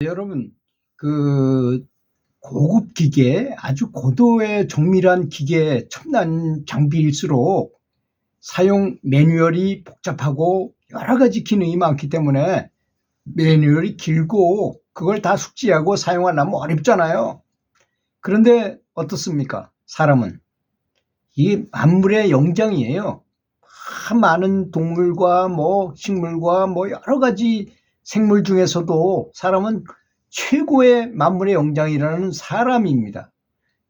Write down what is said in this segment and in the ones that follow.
여러분, 그 고급 기계, 아주 고도의 정밀한 기계, 첨단 장비일수록 사용 매뉴얼이 복잡하고 여러 가지 기능이 많기 때문에 매뉴얼이 길고 그걸 다 숙지하고 사용하려면 어렵잖아요. 그런데 어떻습니까? 사람은 이 만물의 영장이에요. 많은 동물과 식물과 여러 가지 생물 중에서도 사람은 최고의 만물의 영장이라는 사람입니다.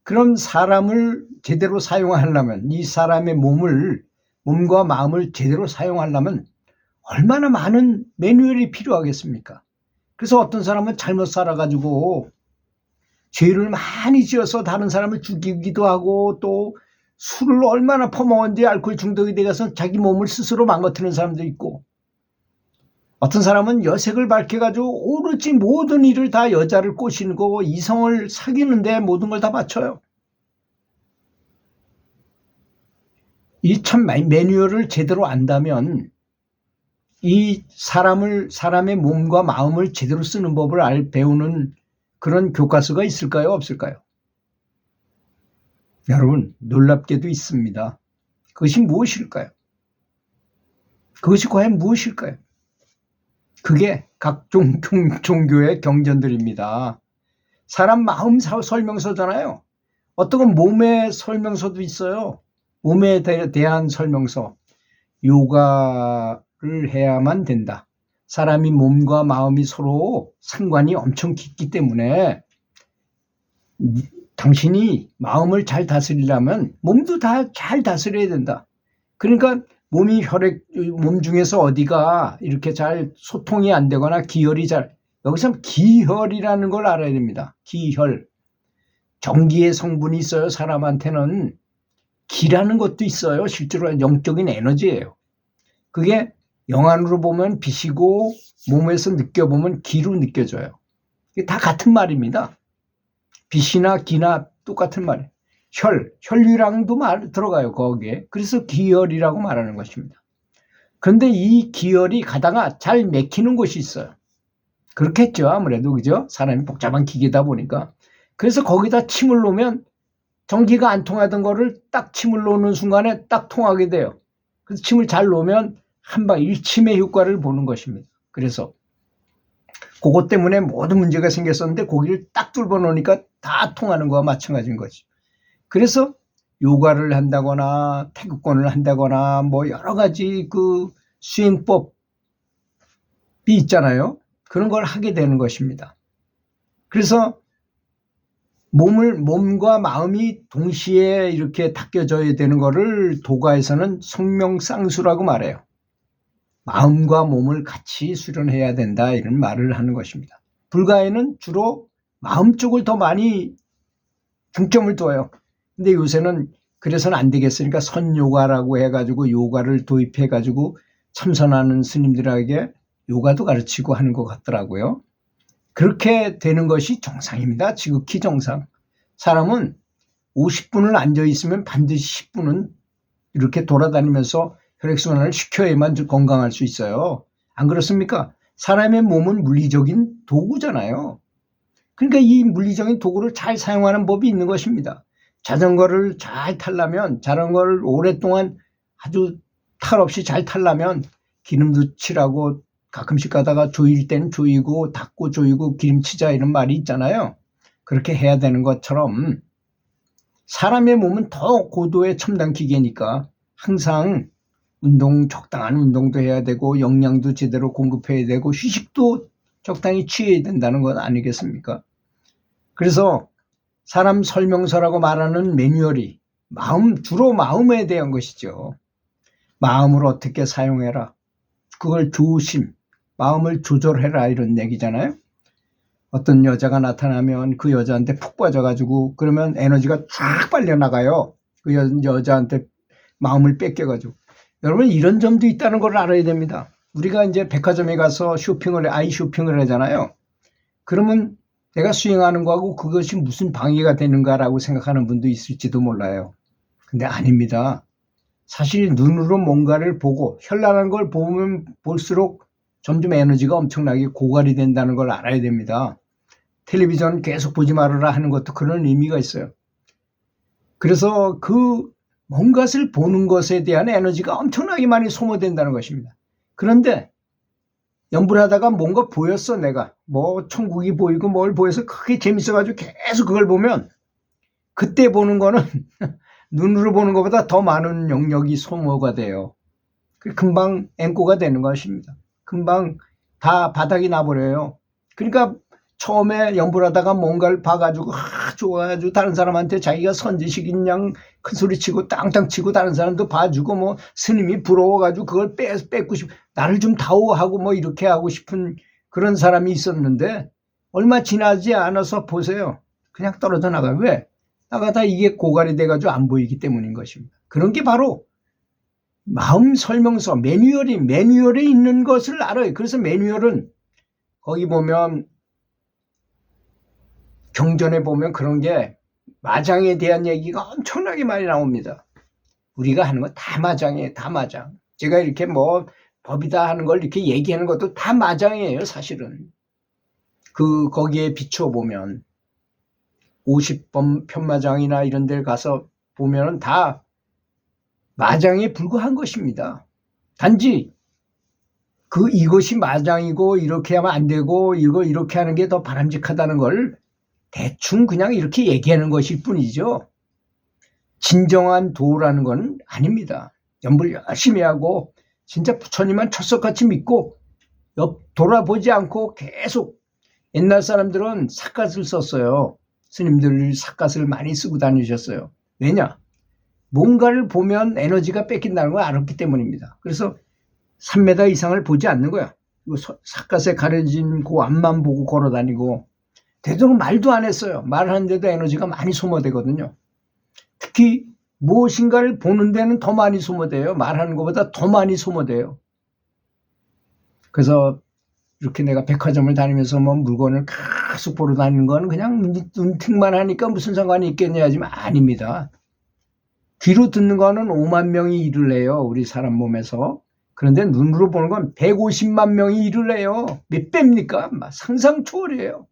그런 사람을 제대로 사용하려면, 이 사람의 몸과 마음을 제대로 사용하려면 얼마나 많은 매뉴얼이 필요하겠습니까? 그래서 어떤 사람은 잘못 살아가지고 죄를 많이 지어서 다른 사람을 죽이기도 하고, 또 술을 얼마나 퍼먹었는지 알코올 중독이 되어서 자기 몸을 스스로 망가뜨리는 사람도 있고, 어떤 사람은 여색을 밝혀가지고 오로지 모든 일을 다 여자를 꼬시는 거고 이성을 사귀는데 모든 걸 다 바쳐요. 이 참 매뉴얼을 제대로 안다면 이 사람의 몸과 마음을 제대로 쓰는 법을 배우는 그런 교과서가 있을까요? 없을까요? 여러분, 놀랍게도 있습니다. 그것이 무엇일까요? 그것이 과연 무엇일까요? 그게 각종 종교의 경전들입니다. 사람 마음 설명서잖아요. 어떤 건 몸의 설명서도 있어요. 몸에 대한 설명서. 요가를 해야만 된다. 사람이 몸과 마음이 서로 상관이 엄청 깊기 때문에 당신이 마음을 잘 다스리려면 몸도 다 잘 다스려야 된다. 그러니까 몸 중에서 어디가 이렇게 잘 소통이 안 되거나 여기서 기혈이라는 걸 알아야 됩니다. 기혈. 전기의 성분이 있어요. 사람한테는 기라는 것도 있어요. 실제로 영적인 에너지예요. 그게 영안으로 보면 빛이고 몸에서 느껴보면 기로 느껴져요. 이게 다 같은 말입니다. 빛이나 기나 똑같은 말이에요. 혈류량도 들어가요, 거기에. 그래서 기혈이라고 말하는 것입니다. 그런데 이 기혈이 가다가 잘 맥히는 곳이 있어요. 그렇겠죠, 아무래도. 그죠? 사람이 복잡한 기계다 보니까. 그래서 거기다 침을 놓으면 전기가 안 통하던 거를 딱 침을 놓는 순간에 딱 통하게 돼요. 그래서 침을 잘 놓으면 한방 일침의 효과를 보는 것입니다. 그래서 그것 때문에 모든 문제가 생겼었는데 거기를 딱 뚫어 놓으니까 다 통하는 거와 마찬가지인 거죠. 그래서 요가를 한다거나 태극권을 한다거나 여러 가지 그 수행법이 있잖아요. 그런 걸 하게 되는 것입니다. 그래서 몸과 마음이 동시에 이렇게 닦여져야 되는 거를 도가에서는 성명쌍수라고 말해요. 마음과 몸을 같이 수련해야 된다, 이런 말을 하는 것입니다. 불가에는 주로 마음 쪽을 더 많이 중점을 둬요. 근데 요새는 그래서는 안 되겠으니까 선요가라고 해가지고 요가를 도입해가지고 참선하는 스님들에게 요가도 가르치고 하는 것 같더라고요. 그렇게 되는 것이 정상입니다. 지극히 정상. 사람은 50분을 앉아있으면 반드시 10분은 이렇게 돌아다니면서 혈액순환을 시켜야만 건강할 수 있어요. 안 그렇습니까? 사람의 몸은 물리적인 도구잖아요. 그러니까 이 물리적인 도구를 잘 사용하는 법이 있는 것입니다. 자전거를 잘 타려면, 자전거를 오랫동안 아주 탈 없이 잘 타려면 기름도 칠하고 가끔씩 가다가 조일 때는 조이고 닦고 조이고 기름치자, 이런 말이 있잖아요. 그렇게 해야 되는 것처럼 사람의 몸은 더 고도의 첨단 기계니까 항상 적당한 운동도 해야 되고 영양도 제대로 공급해야 되고 휴식도 적당히 취해야 된다는 건 아니겠습니까? 그래서 사람 설명서라고 말하는 매뉴얼이 주로 마음에 대한 것이죠. 마음을 어떻게 사용해라. 그걸 마음을 조절해라, 이런 얘기잖아요. 어떤 여자가 나타나면 그 여자한테 푹 빠져가지고 그러면 에너지가 쫙 빨려나가요. 그 여자한테 마음을 뺏겨가지고. 여러분, 이런 점도 있다는 걸 알아야 됩니다. 우리가 이제 백화점에 가서 아이 쇼핑을 하잖아요. 그러면 내가 수행하는 거하고 그것이 무슨 방해가 되는가라고 생각하는 분도 있을지도 몰라요. 근데 아닙니다. 사실 눈으로 뭔가를 보고 현란한 걸 보면 볼수록 점점 에너지가 엄청나게 고갈이 된다는 걸 알아야 됩니다. 텔레비전 계속 보지 말아라 하는 것도 그런 의미가 있어요. 그래서 그 뭔가를 보는 것에 대한 에너지가 엄청나게 많이 소모된다는 것입니다. 그런데 연불 하다가 뭔가 보였어. 내가 뭐 천국이 보이고 뭘 보여서 크게 재밌어가지고 계속 그걸 보면 그때 보는 거는 눈으로 보는 것보다 더 많은 영역이 소모가 돼요. 금방 앵꼬가 되는 것입니다. 금방 다 바닥이 나버려요. 그러니까 처음에 연불하다가 뭔가를 봐가지고 좋아가지고 다른 사람한테 자기가 선지식인 양 큰소리치고 땅땅 치고 다른 사람도 봐주고 뭐 스님이 부러워가지고 그걸 뺏고 싶고 나를 좀 다오하고 뭐 이렇게 하고 싶은 그런 사람이 있었는데 얼마 지나지 않아서 보세요. 그냥 떨어져 나가요. 왜? 나가다 이게 고갈이 돼가지고 안 보이기 때문인 것입니다. 그런 게 바로 마음 설명서 매뉴얼에 있는 것을 알아요. 그래서 매뉴얼은 거기 보면 경전에 보면 그런 게 마장에 대한 얘기가 엄청나게 많이 나옵니다. 우리가 하는 거 다 마장이에요. 다 마장. 제가 이렇게 뭐 법이다 하는 걸 이렇게 얘기하는 것도 다 마장이에요. 사실은. 거기에 비춰보면 50번 편마장이나 이런 데 가서 보면 다 마장에 불과한 것입니다. 단지 이것이 마장이고 이렇게 하면 안 되고 이거 이렇게 하는 게 더 바람직하다는 걸 대충 그냥 이렇게 얘기하는 것일 뿐이죠. 진정한 도라는 건 아닙니다. 연불 열심히 하고 진짜 부처님만 철석같이 믿고 돌아보지 않고 계속 옛날 사람들은 삿갓을 썼어요. 스님들 삿갓을 많이 쓰고 다니셨어요. 왜냐? 뭔가를 보면 에너지가 뺏긴다는 걸 알았기 때문입니다. 그래서 3m 이상을 보지 않는 거야. 삿갓에 가려진 그 앞만 보고 걸어 다니고 되도록 말도 안 했어요. 말하는데도 에너지가 많이 소모되거든요. 특히 무엇인가를 보는 데는 더 많이 소모돼요. 말하는 것보다 더 많이 소모돼요. 그래서 이렇게 내가 백화점을 다니면서 뭐 물건을 계속 보러 다니는 건 그냥 눈팅만 하니까 무슨 상관이 있겠냐 하지만 아닙니다. 귀로 듣는 거는 5만 명이 일을 해요. 우리 사람 몸에서. 그런데 눈으로 보는 건 150만 명이 일을 해요. 몇 배입니까? 상상 초월이에요.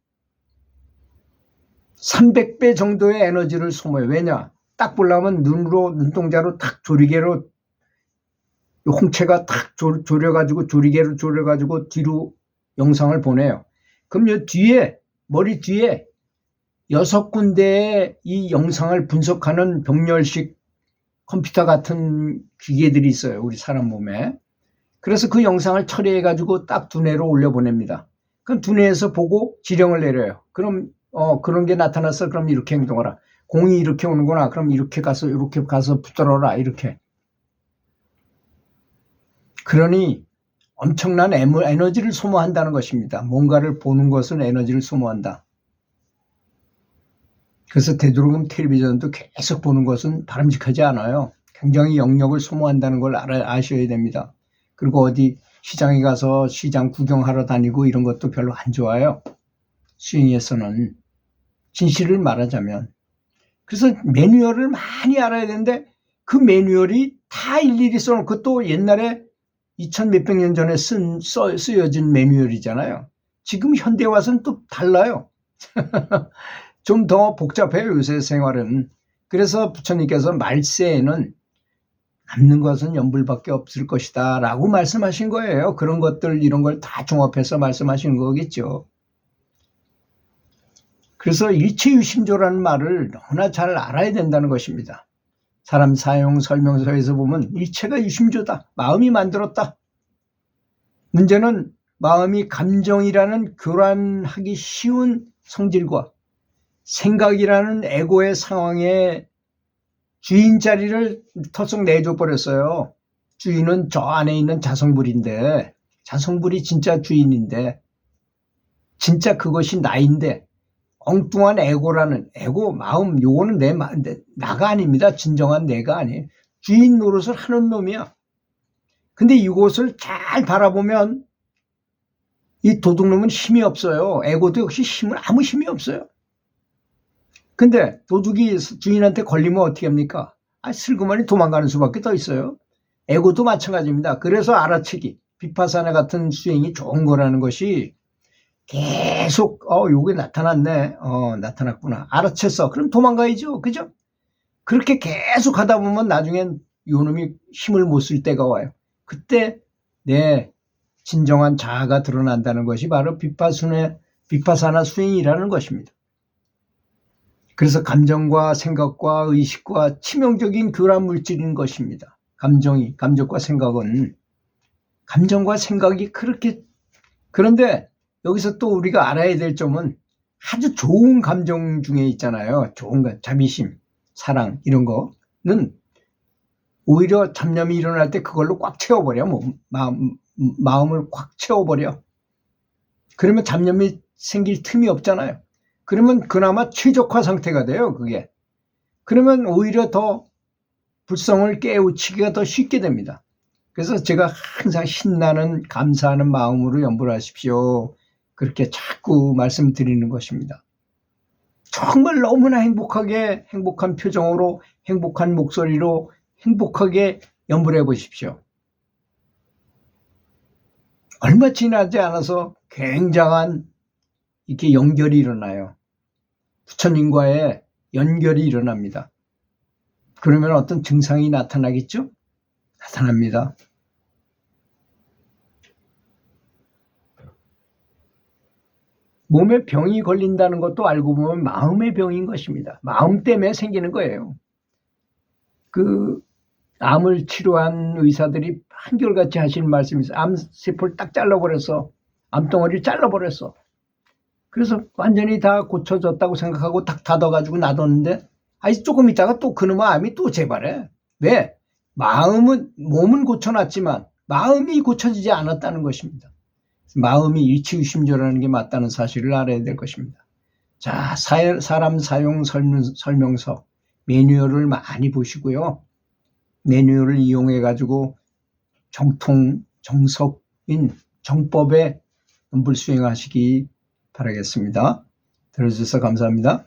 300배 정도의 에너지를 소모해요. 왜냐? 딱 보려면 눈동자로 탁 조리개로 홍채가 탁 졸여가지고 조리개로 졸여가지고 뒤로 영상을 보내요. 그럼 이 뒤에 머리 뒤에 6군데의 이 영상을 분석하는 병렬식 컴퓨터 같은 기계들이 있어요. 우리 사람 몸에. 그래서 그 영상을 처리해가지고 딱 두뇌로 올려보냅니다. 그럼 두뇌에서 보고 지령을 내려요. 그럼 그런 게 나타났어. 그럼 이렇게 행동하라. 공이 이렇게 오는구나. 그럼 이렇게 가서 붙들어라. 이렇게. 그러니 엄청난 에너지를 소모한다는 것입니다. 뭔가를 보는 것은 에너지를 소모한다. 그래서 되도록이면 텔레비전도 계속 보는 것은 바람직하지 않아요. 굉장히 영역을 소모한다는 걸 아셔야 됩니다. 그리고 어디 시장에 가서 시장 구경하러 다니고 이런 것도 별로 안 좋아요. 수행에서는 진실을 말하자면. 그래서 매뉴얼을 많이 알아야 되는데 그 매뉴얼이 다 일일이 써놓고 또 옛날에 2000 몇백 년 전에 쓰여진 매뉴얼이잖아요. 지금 현대 와서는 또 달라요. 좀 더 복잡해요. 요새 생활은. 그래서 부처님께서 말세에는 남는 것은 연불밖에 없을 것이다 라고 말씀하신 거예요. 그런 것들 이런 걸 다 종합해서 말씀하시는 거겠죠. 그래서 일체유심조라는 말을 너무나 잘 알아야 된다는 것입니다. 사람 사용 설명서에서 보면 일체가 유심조다. 마음이 만들었다. 문제는 마음이 감정이라는 교란하기 쉬운 성질과 생각이라는 에고의 상황에 주인 자리를 털썩 내줘 버렸어요. 주인은 저 안에 있는 자성불인데, 자성불이 진짜 주인인데, 진짜 그것이 나인데, 엉뚱한 에고라는 에고 마음, 요거는 나가 아닙니다. 진정한 내가 아니에요. 주인 노릇을 하는 놈이야. 근데 이곳을 잘 바라보면 이 도둑놈은 힘이 없어요. 에고도 역시 아무 힘이 없어요. 근데 도둑이 주인한테 걸리면 어떻게 합니까? 슬그머니 도망가는 수밖에 더 있어요. 에고도 마찬가지입니다. 그래서 알아채기. 비파사나 같은 수행이 좋은 거라는 것이 계속 요게 나타났네. 나타났구나. 알아챘어. 그럼 도망가야죠. 그죠? 그렇게 계속 하다 보면 나중엔 요놈이 힘을 못 쓸 때가 와요. 그때 내 진정한 자아가 드러난다는 것이 바로 비파사나 수행이라는 것입니다. 그래서 감정과 생각과 의식과 치명적인 교란 물질인 것입니다. 감정과 생각이 그렇게, 그런데 여기서 또 우리가 알아야 될 점은 아주 좋은 감정 중에 있잖아요. 좋은 것, 자비심, 사랑 이런 거는 오히려 잡념이 일어날 때 그걸로 꽉 채워버려. 마음을 꽉 채워버려. 그러면 잡념이 생길 틈이 없잖아요. 그러면 그나마 최적화 상태가 돼요, 그게. 그러면 오히려 더 불성을 깨우치기가 더 쉽게 됩니다. 그래서 제가 항상 신나는 감사하는 마음으로 연불 하십시오. 그렇게 자꾸 말씀드리는 것입니다. 정말 너무나 행복한 표정으로, 행복한 목소리로 행복하게 연불해 보십시오. 얼마 지나지 않아서 굉장한 이렇게 연결이 일어나요. 부처님과의 연결이 일어납니다. 그러면 어떤 증상이 나타나겠죠? 나타납니다. 몸에 병이 걸린다는 것도 알고 보면 마음의 병인 것입니다. 마음 때문에 생기는 거예요. 암을 치료한 의사들이 한결같이 하시는 말씀이 있어요. 암세포를 딱 잘라버렸어. 암덩어리를 잘라버렸어. 그래서 완전히 다 고쳐졌다고 생각하고 딱 닫아가지고 놔뒀는데 조금 있다가 또 그놈의 암이 또 재발해. 왜? 몸은 고쳐놨지만 마음이 고쳐지지 않았다는 것입니다. 마음이 일치의심조라는 게 맞다는 사실을 알아야 될 것입니다. 자, 사람 사용 설명서 매뉴얼을 많이 보시고요. 매뉴얼을 이용해가지고 정석인 정법에 연불 수행하시기 바라겠습니다. 들어주셔서 감사합니다.